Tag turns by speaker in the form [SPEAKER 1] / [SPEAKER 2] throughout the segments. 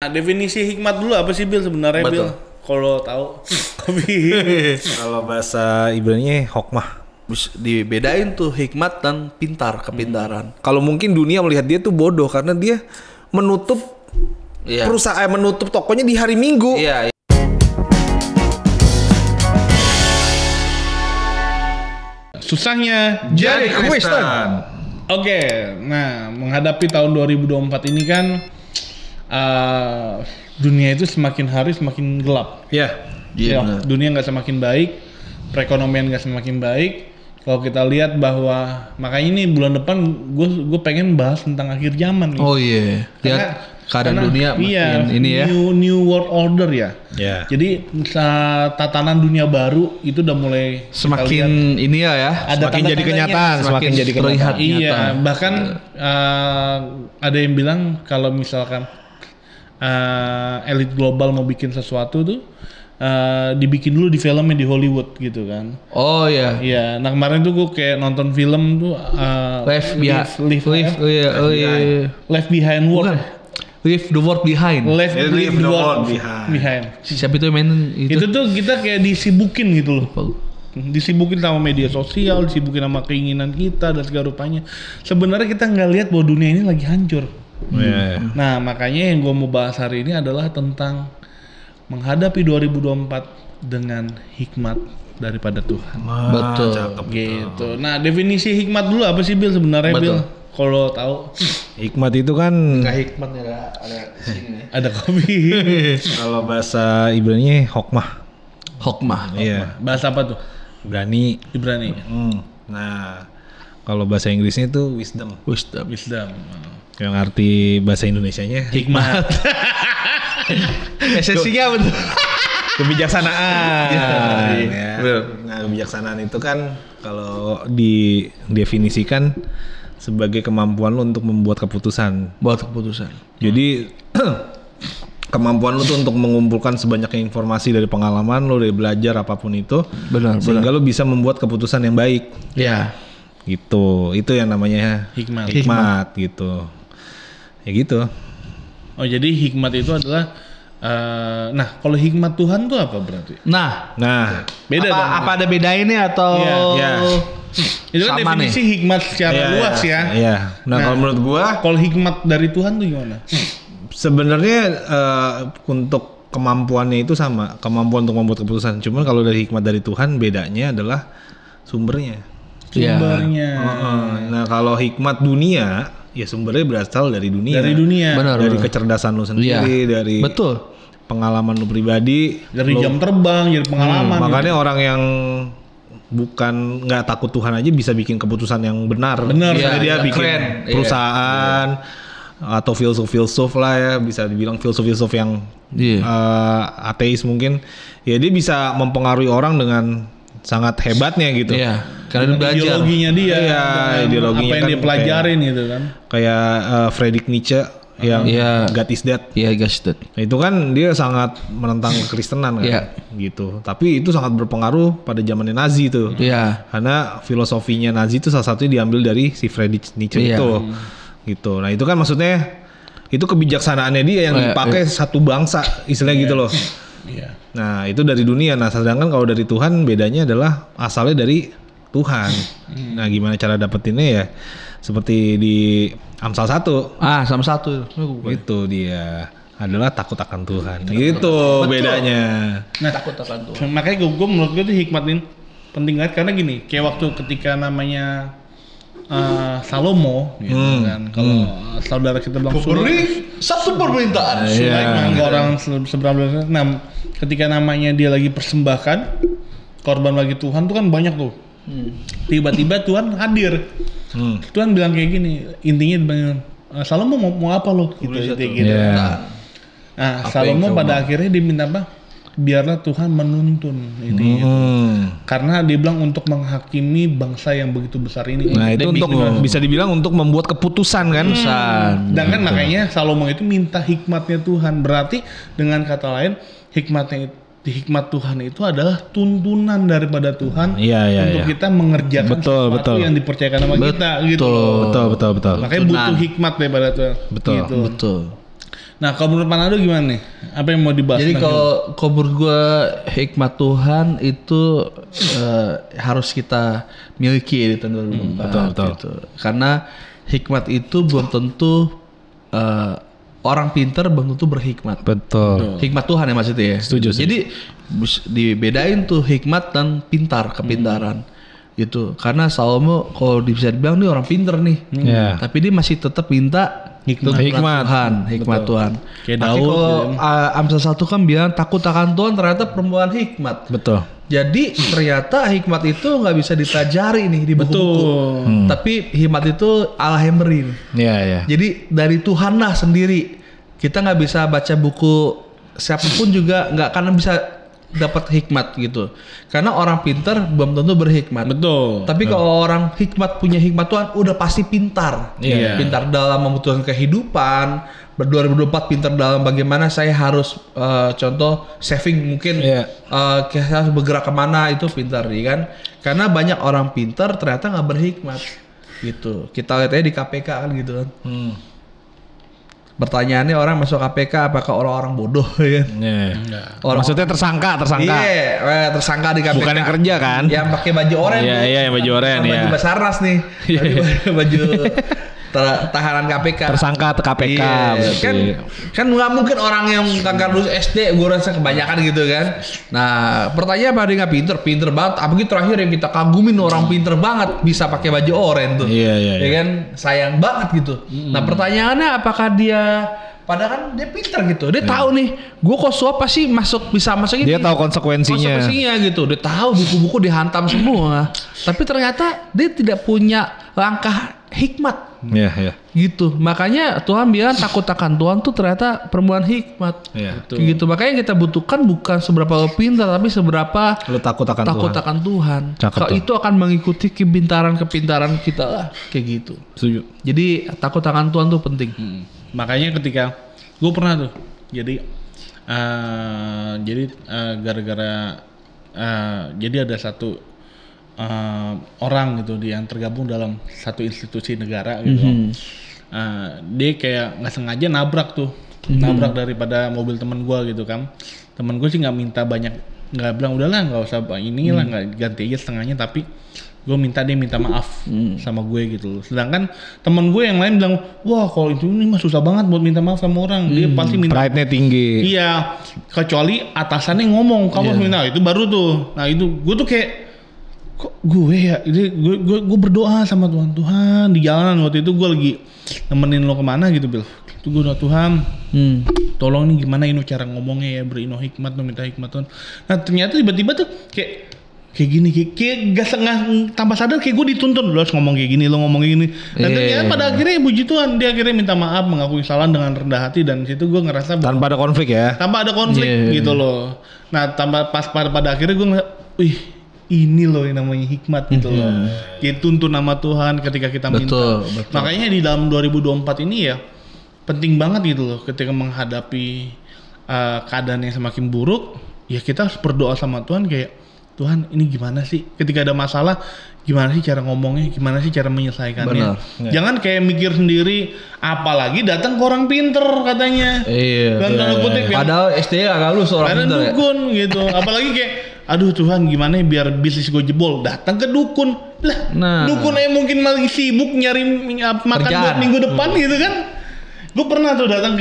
[SPEAKER 1] Definisi hikmat dulu apa sih Bil sebenarnya Bil? Kalau tahu.
[SPEAKER 2] Kalau bahasa Ibrani hokmah.
[SPEAKER 3] Dibedain tuh hikmat dan pintar, kepintaran.
[SPEAKER 2] Kalau mungkin dunia melihat dia tuh bodoh karena dia menutup perusahaan, menutup tokonya di hari Minggu.
[SPEAKER 3] Iya.
[SPEAKER 1] Susahnya
[SPEAKER 2] Jadi Kristen.
[SPEAKER 1] Oke, nah menghadapi tahun 2024 ini kan dunia itu semakin hari semakin gelap.
[SPEAKER 2] Ya.
[SPEAKER 1] Ya, dunia nggak semakin baik, perekonomian nggak semakin baik. Kalau kita lihat bahwa makanya ini bulan depan gue pengen bahas tentang akhir zaman nih.
[SPEAKER 3] Oh iya. Lihat keadaan dunia makin ini ya.
[SPEAKER 1] New world order ya.
[SPEAKER 2] Ya.
[SPEAKER 1] Jadi tatanan dunia baru itu udah mulai
[SPEAKER 3] semakin ini ya.
[SPEAKER 1] Ada
[SPEAKER 2] semakin jadi kenyataan, semakin jadi
[SPEAKER 3] terlihat
[SPEAKER 2] kenyataan.
[SPEAKER 1] Iya,
[SPEAKER 3] nyata.
[SPEAKER 1] bahkan ada yang bilang kalau misalkan elit global mau bikin sesuatu tuh dibikin dulu di filmnya di Hollywood gitu kan.
[SPEAKER 3] Oh iya.
[SPEAKER 1] Iya, nah kemarin tuh gue kayak nonton film tuh
[SPEAKER 3] Left
[SPEAKER 1] Behind World.
[SPEAKER 3] Bukan. Leave the world behind.
[SPEAKER 1] Leave the world behind.
[SPEAKER 3] Siapa itu yang main itu?
[SPEAKER 1] Itu tuh kita kayak disibukin gitu loh. Disibukin sama media sosial, disibukin sama keinginan kita dan segala rupanya. Sebenarnya kita nggak lihat bahwa dunia ini lagi hancur. Nah makanya yang gue mau bahas hari ini adalah tentang menghadapi 2024 dengan hikmat daripada Tuhan.
[SPEAKER 3] Betul.
[SPEAKER 1] Gitu. Nah definisi hikmat dulu apa sih Bil sebenarnya Bil? Kalau tahu.
[SPEAKER 2] Hikmat itu kan
[SPEAKER 3] Enggak hikmat ya ada sini.
[SPEAKER 1] Ada kopi.
[SPEAKER 2] kalau bahasa Ibrani hokmah.
[SPEAKER 3] Hokmah.
[SPEAKER 2] Iya.
[SPEAKER 1] Bahasa apa tuh?
[SPEAKER 2] Ibrani. Nah, kalau bahasa Inggrisnya itu wisdom.
[SPEAKER 1] Wisdom.
[SPEAKER 2] Yang arti bahasa Indonesianya
[SPEAKER 1] Hikmat.
[SPEAKER 3] Esensinya apa tuh?
[SPEAKER 2] kebijaksanaan.
[SPEAKER 3] Iya.
[SPEAKER 2] Nah, kebijaksanaan itu kan kalau didefinisikan sebagai kemampuan lo untuk membuat keputusan. Jadi kemampuan lo tuh untuk mengumpulkan sebanyak informasi dari pengalaman lo, dari belajar apapun itu, sehingga lo bisa membuat keputusan yang baik.
[SPEAKER 3] Iya.
[SPEAKER 2] Gitu. Itu yang namanya hikmat gitu. Ya gitu.
[SPEAKER 1] Oh jadi hikmat itu adalah nah kalau hikmat Tuhan tuh apa berarti?
[SPEAKER 3] Nah,
[SPEAKER 1] beda dong.
[SPEAKER 3] apa ada bedainnya atau
[SPEAKER 2] Iya.
[SPEAKER 1] Itu kan
[SPEAKER 3] sama
[SPEAKER 1] definisi hikmat secara luas ya.
[SPEAKER 2] Iya. Nah, kalau menurut gua
[SPEAKER 1] kalau hikmat dari Tuhan tuh gimana?
[SPEAKER 2] sebenarnya untuk kemampuannya itu sama, kemampuan untuk membuat keputusan. Cuman kalau dari hikmat dari Tuhan bedanya adalah sumbernya. Nah, kalau hikmat dunia ya sumbernya berasal dari dunia. Dari kecerdasan lu sendiri, dari pengalaman lu pribadi,
[SPEAKER 1] dari jam terbang, dari pengalaman.
[SPEAKER 2] Makanya orang yang bukan nggak takut Tuhan aja bisa bikin keputusan yang benar.
[SPEAKER 1] Ya,
[SPEAKER 2] dia bikin perusahaan atau filsuf lah ya, bisa dibilang filsuf yang ateis mungkin. Ya dia bisa mempengaruhi orang dengan sangat hebatnya gitu.
[SPEAKER 3] Iya. Karena belajar
[SPEAKER 1] ideologinya dia.
[SPEAKER 2] Iya, ideologinya
[SPEAKER 1] apa yang
[SPEAKER 2] kan
[SPEAKER 1] dia pelajarin gitu kan.
[SPEAKER 2] Kayak Friedrich Nietzsche yang God is Dead.
[SPEAKER 3] Iya, God is Dead.
[SPEAKER 2] Nah, itu kan dia sangat menentang kekristenan kan, gitu. Tapi itu sangat berpengaruh pada zamannya Nazi tuh.
[SPEAKER 3] Iya.
[SPEAKER 2] Karena filosofinya Nazi itu salah satunya diambil dari si Friedrich Nietzsche itu, gitu. Nah itu kan maksudnya itu kebijaksanaannya dia yang dipakai satu bangsa, istilahnya gitu loh.
[SPEAKER 1] Iya.
[SPEAKER 2] Nah itu dari dunia. Nah sedangkan kalau dari Tuhan bedanya adalah asalnya dari Tuhan. Nah gimana cara dapetinnya ya? Seperti di Amsal 1.
[SPEAKER 3] Sama 1.
[SPEAKER 2] Itu dia adalah takut akan Tuhan. Gitu bedanya.
[SPEAKER 1] Nah, takut akan Tuhan. Makanya gue menurut gue tuh hikmat ini penting banget karena gini, kayak waktu ketika namanya Salomo gitu kan. Kalau saudara kita bilang
[SPEAKER 3] satu permintaan.
[SPEAKER 1] Sulaiman orang seberapa. Nah, ketika namanya dia lagi persembahkan korban bagi Tuhan tuh kan banyak tuh. Tiba-tiba Tuhan hadir. Tuhan bilang kayak gini, intinya Salomo mau apa lo? Gitu. Nah, Salomo pada akhirnya diminta apa? Biarlah Tuhan menuntun gitu. Karena dia bilang untuk menghakimi bangsa yang begitu besar ini.
[SPEAKER 2] Nah itu untuk bisa dibilang untuk membuat keputusan kan.
[SPEAKER 1] Dan kan makanya Salomo itu minta hikmatnya Tuhan. Berarti dengan kata lain hikmat Tuhan itu adalah tuntunan daripada Tuhan untuk kita mengerjakan sesuatu yang dipercayakan sama kita gitu.
[SPEAKER 2] Betul.
[SPEAKER 1] Makanya butuh hikmat daripada Tuhan.
[SPEAKER 2] Betul.
[SPEAKER 1] Nah, kalau menurut Manado gimana nih? Apa yang mau dibahas?
[SPEAKER 3] Jadi kalau menurut gue hikmat Tuhan itu harus kita miliki di tahun 2024.
[SPEAKER 2] Betul.
[SPEAKER 3] Gitu. Karena hikmat itu belum tentu orang pintar belum tentu berhikmat.
[SPEAKER 2] Betul.
[SPEAKER 3] Hikmat Tuhan ya maksudnya ya.
[SPEAKER 2] Setuju.
[SPEAKER 3] Jadi dibedain tuh hikmat dan kepintaran. Gitu. Karena Salomo kalau bisa dibilang nih orang pintar nih.
[SPEAKER 2] Ya.
[SPEAKER 3] Tapi dia masih tetap minta hikmat Tuhan.
[SPEAKER 1] Kayak
[SPEAKER 3] Tapi
[SPEAKER 1] Daud,
[SPEAKER 3] kalau
[SPEAKER 1] gitu.
[SPEAKER 3] Amsal 1 kan bilang takut akan Tuhan, ternyata perempuan hikmat.
[SPEAKER 2] Betul.
[SPEAKER 3] Jadi ternyata hikmat itu nggak bisa dipelajari nih di buku-buku. Tapi hikmat itu Allah yang beri nih.
[SPEAKER 2] Iya.
[SPEAKER 3] Jadi dari Tuhan lah sendiri. Kita nggak bisa baca buku siapapun juga nggak akan bisa dapat hikmat gitu. Karena orang pintar belum tentu berhikmat.
[SPEAKER 1] Betul.
[SPEAKER 3] Tapi kalau orang hikmat punya hikmat Tuhan udah pasti pintar.
[SPEAKER 1] Iya.
[SPEAKER 3] Pintar dalam memutuskan kehidupan. 2024 pintar dalam bagaimana saya harus contoh saving mungkin kita harus bergerak kemana itu pintar ya kan. Karena banyak orang pintar ternyata nggak berhikmat gitu. Kita lihat aja di KPK kan gitu kan. Pertanyaannya orang masuk KPK apakah orang-orang bodoh ya kan?
[SPEAKER 2] Maksudnya tersangka.
[SPEAKER 3] Iya, tersangka di KPK.
[SPEAKER 2] Bukan yang kerja kan?
[SPEAKER 3] Yang pakai baju oranye.
[SPEAKER 2] Iya, yang baju oranye ya.
[SPEAKER 3] Baju Basarnas nih. Baju tahanan KPK.
[SPEAKER 2] Tersangka KPK.
[SPEAKER 3] Iya. Kan nggak mungkin orang yang kagak lulus SD, gue rasa kebanyakan gitu kan. Nah, pertanyaan apa dia nggak pinter banget. Apalagi terakhir yang kita kagumin orang pinter banget bisa pakai baju oranye tuh.
[SPEAKER 2] Iya.
[SPEAKER 3] Ya kan, sayang banget gitu. Nah, pertanyaannya apakah dia padahal kan dia pintar gitu. Dia tahu nih, gue kok suap pasti bisa masuk ini.
[SPEAKER 2] Dia tahu konsekuensinya
[SPEAKER 3] gitu. Dia tahu buku-buku dihantam semua. Tapi ternyata dia tidak punya langkah hikmat.
[SPEAKER 2] Iya.
[SPEAKER 3] Gitu. Makanya Tuhan bilang takut akan Tuhan tuh ternyata perempuan hikmat.
[SPEAKER 2] Iya.
[SPEAKER 3] Gitu. Makanya yang kita butuhkan bukan seberapa lo pintar tapi seberapa
[SPEAKER 2] lu takut akan
[SPEAKER 3] Tuhan. Kalau itu akan mengikuti kepintaran kita lah kayak gitu.
[SPEAKER 2] Setuju.
[SPEAKER 3] Jadi takut akan Tuhan tuh penting.
[SPEAKER 1] Makanya ketika gue pernah tuh, jadi gara-gara jadi ada satu orang gitu yang tergabung dalam satu institusi negara gitu. Dia kayak nggak sengaja nabrak nabrak daripada mobil teman gue gitu kan. Temen gue sih nggak minta banyak, nggak bilang udahlah nggak usah inilah, nggak ganti aja setengahnya, tapi gue dia minta maaf sama gue gitu loh. Sedangkan temen gue yang lain bilang, wah kalau ini mah susah banget buat minta maaf sama orang. Dia pasti minta.
[SPEAKER 2] Pride-nya tinggi.
[SPEAKER 1] Iya, kecuali atasannya ngomong kamu harus minta, itu baru tuh. Nah itu gue tuh kayak kok gue ya, gue berdoa sama Tuhan di jalanan waktu itu gue lagi nemenin lo kemana gitu Bil. Itu gue doa Tuhan, tolong nih gimana ini cara ngomongnya ya, beri hikmat, minta hikmat Tuhan. Nah ternyata tiba-tiba tuh kayak gini, kayak gak setengah tanpa sadar kayak gue dituntun, lo harus ngomong kayak gini, lo ngomong kayak gini. Dan ternyata pada akhirnya puji Tuhan, dia akhirnya minta maaf, mengakui kesalahan dengan rendah hati, dan situ gue ngerasa
[SPEAKER 2] tanpa ada konflik ya.
[SPEAKER 1] Tanpa ada konflik gitu loh. Nah pada akhirnya gue ngerasa, wih ini loh yang namanya hikmat gitu loh. Dituntun nama Tuhan ketika kita minta. Betul. Makanya di dalam 2024 ini ya penting banget gitu loh, ketika menghadapi keadaan yang semakin buruk, ya kita harus berdoa sama Tuhan kayak, Tuhan ini gimana sih ketika ada masalah, gimana sih cara ngomongnya, gimana sih cara menyelesaikannya. Jangan kayak mikir sendiri, apalagi datang ke orang pinter katanya. Dan tanda kutip
[SPEAKER 3] padahal SD agak lulus orang pinter
[SPEAKER 1] dukun gitu. Apalagi kayak, aduh Tuhan gimana biar bisnis gue jebol, datang ke dukun lah. Dukun aja mungkin malah sibuk nyari makan buat minggu depan gitu kan. Gue pernah tuh datang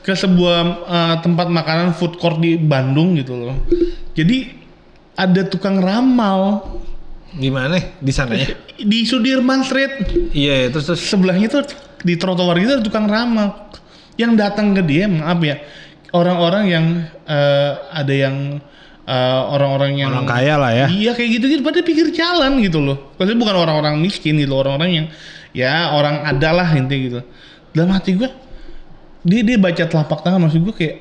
[SPEAKER 1] ke sebuah tempat makanan food court di Bandung gitu loh. Jadi ada tukang ramal.
[SPEAKER 2] Gimana di sananya?
[SPEAKER 1] Di Sudirman Street.
[SPEAKER 2] Iya, terus
[SPEAKER 1] sebelahnya tuh di trotoar gitu ada tukang ramal. Yang datang ke dia, maaf ya, orang-orang yang ada yang orang-orang yang
[SPEAKER 2] orang kaya lah ya.
[SPEAKER 1] Iya kayak gitu pada pikir jalan gitu loh. Maksudnya bukan orang-orang miskin gitu, orang-orang yang ya orang ada lah intinya gitu. Dalam hati gue, dia baca telapak tangan, maksud gue kayak,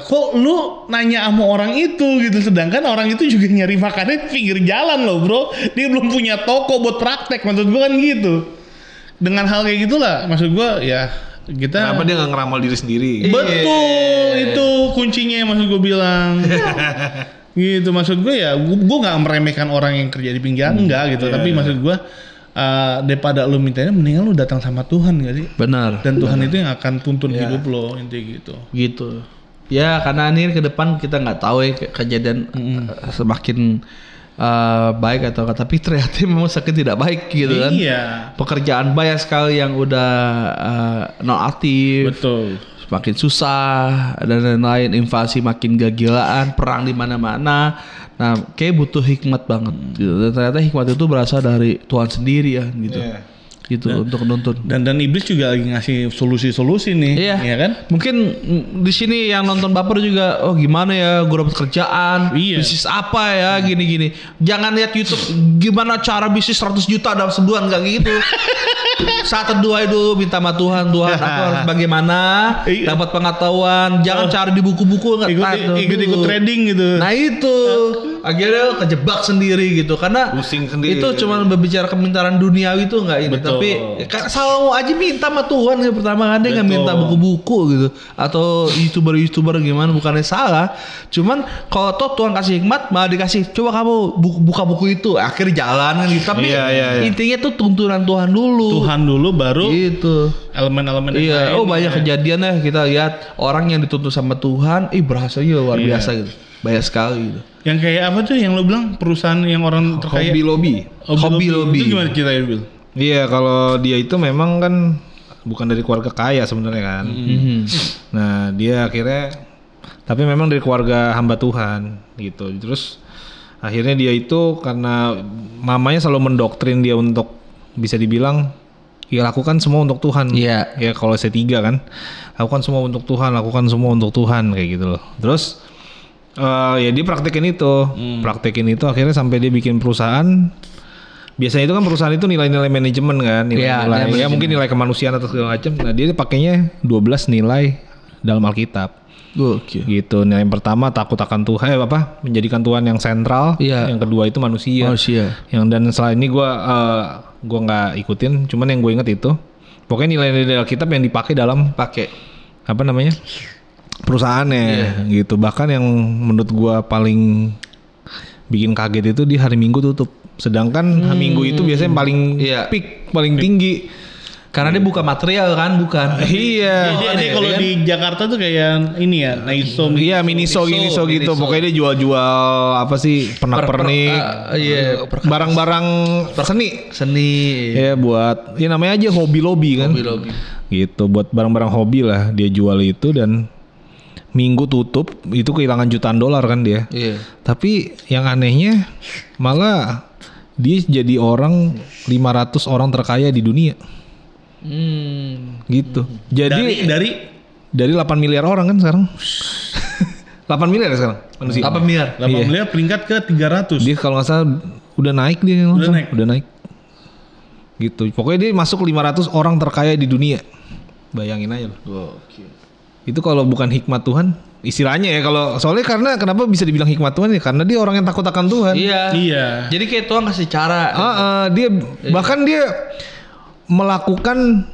[SPEAKER 1] kok lu nanya sama orang itu gitu, sedangkan orang itu juga nyari makannya di pinggir jalan loh bro. Dia belum punya toko buat praktek, maksud gue kan gitu. Dengan hal kayak gitulah, maksud gue ya kita.
[SPEAKER 2] Kenapa dia nggak ngeramal diri sendiri?
[SPEAKER 1] Betul, itu kuncinya maksud gue bilang. Gitu maksud gue ya, gue nggak meremehkan orang yang kerja di pinggir enggak gitu, tapi maksud gue daripada lu mintanya mendingan lu datang sama Tuhan gak sih?
[SPEAKER 3] Benar.
[SPEAKER 1] Dan Tuhan itu yang akan tuntun hidup lo, intinya gitu.
[SPEAKER 3] Gitu. Ya karena ini ke depan kita nggak tahu ya kejadian semakin baik atau enggak, tapi ternyata memang semakin tidak baik gitu kan.
[SPEAKER 1] Iya.
[SPEAKER 3] Pekerjaan banyak sekali yang udah non aktif.
[SPEAKER 1] Betul.
[SPEAKER 3] Semakin susah dan lain-lain, invasi makin gila-gilaan, perang di mana-mana. Nah, kayak butuh hikmat banget gitu. Dan ternyata hikmat itu berasal dari Tuhan sendiri ya gitu. Gitu untuk nuntun.
[SPEAKER 1] Dan iblis juga lagi ngasih solusi-solusi nih, ya kan?
[SPEAKER 3] Mungkin di sini yang nonton baper juga, oh gimana ya, gue dapat kerjaan, bisnis apa ya, gini-gini. Jangan lihat YouTube gimana cara bisnis 100 juta dalam sebulan, gak gitu. Saat teduh dulu, minta sama Tuhan, Tuhan aku harus bagaimana, dapat pengetahuan. Jangan cari di buku-buku,
[SPEAKER 1] ikut trading gitu.
[SPEAKER 3] Nah itu akhirnya kejebak sendiri gitu, karena
[SPEAKER 2] pusing sendiri.
[SPEAKER 3] Itu cuma berbicara kemintaran duniawi itu nggak ini. Tapi selalu aja minta sama Tuhan ya, pertama kan dia nggak minta buku-buku gitu atau youtuber gimana, bukannya salah. Cuman kalau toh Tuhan kasih hikmat malah dikasih coba kamu buka buku itu, akhir jalan kan gitu. Tapi intinya tuh tuntunan Tuhan dulu baru
[SPEAKER 1] gitu elemen-elemen
[SPEAKER 3] lain. Banyak kejadian ya kita lihat orang yang dituntun sama Tuhan, berhasilnya luar biasa gitu, banyak sekali gitu.
[SPEAKER 1] Yang kayak apa tuh yang lo bilang perusahaan yang orang terkaya? Hobby lobby. Itu gimana ceritanya, Bil?
[SPEAKER 2] Iya, kalau dia itu memang kan bukan dari keluarga kaya sebenarnya kan. Nah, dia akhirnya tapi memang dari keluarga hamba Tuhan gitu. Terus akhirnya dia itu karena mamanya selalu mendoktrin dia untuk bisa dibilang ya lakukan semua untuk Tuhan. Iya. Ya kalau C3 kan. Lakukan semua untuk Tuhan kayak gitu loh. Terus ya dia praktekin itu akhirnya sampai dia bikin perusahaan. Biasanya itu kan perusahaan itu nilai-nilai manajemen kan, nilai-nilai ya mungkin nilai kemanusiaan atau segala macam. Nah dia pakainya 12 nilai dalam Alkitab. Gitu. Nilai yang pertama takut akan Tuhan, menjadikan Tuhan yang sentral. Yang kedua itu manusia. Yang dan setelah ini gue nggak ikutin, cuman yang gue inget itu pokoknya nilai-nilai Alkitab yang dipakai dalam perusahaannya gitu. Bahkan yang menurut gua paling bikin kaget itu di hari Minggu tutup. Sedangkan hari Minggu itu biasanya paling peak, paling tinggi.
[SPEAKER 3] Karena dia buka material kan, bukan?
[SPEAKER 1] Iya. Dia kalau di Jakarta tuh kayak ini ya, Naiso.
[SPEAKER 2] Iya, Miniso gitu. Pokoknya dia jual-jual apa sih, pernak-pernik. Barang-barang seni. Ya buat namanya aja hobi lobby kan. Gitu, buat barang-barang hobi lah dia jual itu. Dan Minggu tutup itu kehilangan jutaan dolar kan dia. Tapi yang anehnya malah dia jadi 500 orang terkaya di dunia. Gitu. Jadi dari 8 miliar orang kan sekarang. 8 miliar ya sekarang manusia.
[SPEAKER 3] 8 miliar.
[SPEAKER 1] 8 miliar peringkat ke 300.
[SPEAKER 2] Dia kalau nggak salah udah naik dia udah naik. Gitu. Pokoknya dia masuk 500 orang terkaya di dunia. Bayangin aja loh. Itu kalau bukan hikmat Tuhan, istilahnya ya kalau soalnya karena kenapa bisa dibilang hikmat Tuhan ya karena dia orang yang takut akan Tuhan.
[SPEAKER 3] Iya. Jadi kayak Tuhan kasih cara.
[SPEAKER 2] Dia bahkan dia melakukan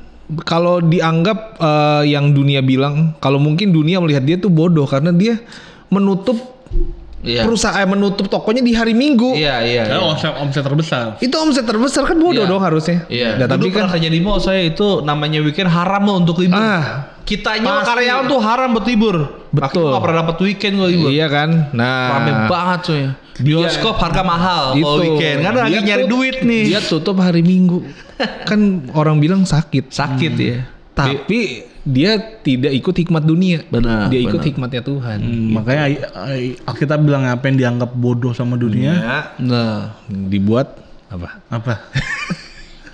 [SPEAKER 2] kalau dianggap yang dunia bilang kalau mungkin dunia melihat dia tuh bodoh karena dia menutup perusahaan menutup tokonya di hari Minggu.
[SPEAKER 3] Iya.
[SPEAKER 1] Omset terbesar.
[SPEAKER 2] Itu omset terbesar kan bodoh dong harusnya.
[SPEAKER 3] Iya. Nah, tapi kan kerja di mall saya itu namanya weekend haram loh untuk libur. Kitanya karyawan tuh haram buat libur.
[SPEAKER 2] Betul.
[SPEAKER 3] Aku gak pernah dapat weekend gue libur.
[SPEAKER 2] Iya kan. Nah.
[SPEAKER 3] Rame banget coy. Bioskop harga mahal kalau weekend. Kan lagi nyari duit nih.
[SPEAKER 2] Dia tutup hari Minggu. Kan orang bilang sakit ya. Tapi dia tidak ikut hikmat dunia.
[SPEAKER 3] Benar.
[SPEAKER 2] Dia ikut hikmatnya Tuhan.
[SPEAKER 1] Makanya kita bilang apa yang dianggap bodoh sama dunia.
[SPEAKER 2] Nah, dibuat apa?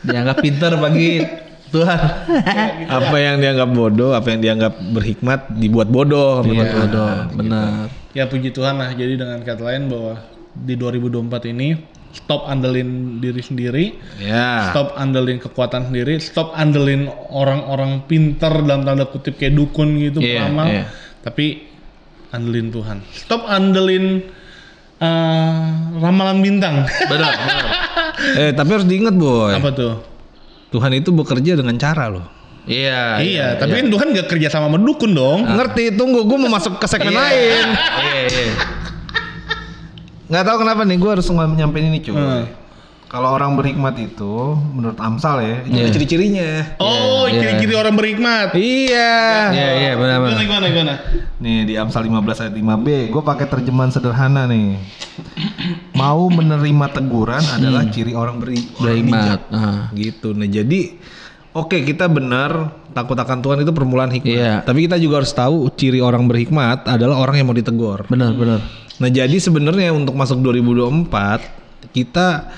[SPEAKER 3] Dianggap pintar bagi Tuhan.
[SPEAKER 2] Apa yang dianggap bodoh, apa yang dianggap berhikmat dibuat bodoh.
[SPEAKER 3] Benar.
[SPEAKER 1] Ya puji Tuhan lah. Jadi dengan kata lain bahwa di 2024 ini stop andelin diri sendiri, stop andelin kekuatan sendiri, stop andelin orang-orang pintar dalam tanda kutip kayak dukun gitu, peramal, tapi andelin Tuhan. Stop andelin ramalan bintang.
[SPEAKER 3] Benar.
[SPEAKER 2] Tapi harus diingat boy.
[SPEAKER 1] Apa tuh?
[SPEAKER 2] Tuhan itu bekerja dengan cara loh.
[SPEAKER 3] Iya.
[SPEAKER 1] Tapi kan Tuhan gak kerja sama dukun dong.
[SPEAKER 2] Ngerti, tunggu, gue mau masuk ke segmen lain.
[SPEAKER 3] Iya.
[SPEAKER 2] Nggak tahu kenapa nih, gue harus nyampein ini cuy. Kalau orang berhikmat itu menurut Amsal ya, itu ada ciri-cirinya.
[SPEAKER 1] Oh, ciri-ciri orang berhikmat.
[SPEAKER 2] Iya.
[SPEAKER 3] Iya, benar.
[SPEAKER 1] Gimana?
[SPEAKER 2] Nih di Amsal 15 ayat 5b, gue pakai terjemahan sederhana nih. Mau menerima teguran adalah ciri orang
[SPEAKER 3] Berhikmat.
[SPEAKER 2] Gitu. Nah jadi, oke, kita benar takut akan Tuhan itu permulaan hikmat.
[SPEAKER 3] Iya.
[SPEAKER 2] Tapi kita juga harus tahu ciri orang berhikmat adalah orang yang mau ditegur.
[SPEAKER 3] Benar.
[SPEAKER 2] Nah jadi sebenarnya untuk masuk 2024 kita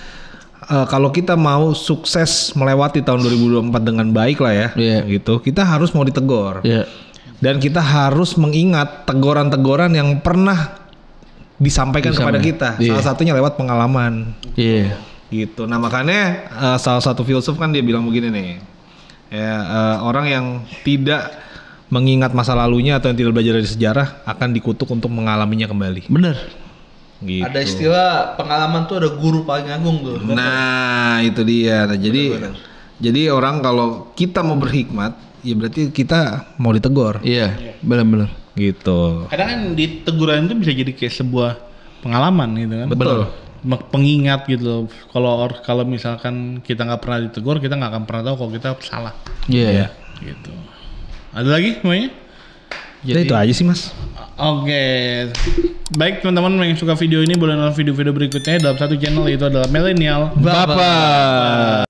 [SPEAKER 2] kalau kita mau sukses melewati tahun 2024 dengan baik lah ya, gitu, kita harus mau ditegur. Dan kita harus mengingat teguran-teguran yang pernah disampaikan kepada kita. Salah satunya lewat pengalaman. Gitu. Nah makanya salah satu filsuf kan dia bilang begini nih, ya orang yang tidak mengingat masa lalunya atau yang tidak belajar dari sejarah akan dikutuk untuk mengalaminya kembali.
[SPEAKER 3] Bener.
[SPEAKER 2] Gitu.
[SPEAKER 3] Ada istilah pengalaman tuh ada guru paling agung tuh.
[SPEAKER 2] Nah itu dia. Nah, jadi orang kalau kita mau berhikmat, ya berarti kita mau ditegur.
[SPEAKER 3] Iya, benar.
[SPEAKER 2] Gitu.
[SPEAKER 1] Kadang kan di teguran itu bisa jadi kayak sebuah pengalaman gitu kan.
[SPEAKER 2] Betul.
[SPEAKER 1] Pengingat gitu. Kalau misalkan kita nggak pernah ditegur, kita nggak akan pernah tahu kalau kita salah.
[SPEAKER 3] Iya.
[SPEAKER 1] Gitu. Ada lagi semuanya?
[SPEAKER 2] Jadi itu aja sih mas.
[SPEAKER 1] Oke. Baik teman-teman yang suka video ini boleh nonton video-video berikutnya dalam satu channel, yaitu adalah Millennial
[SPEAKER 3] Bapak.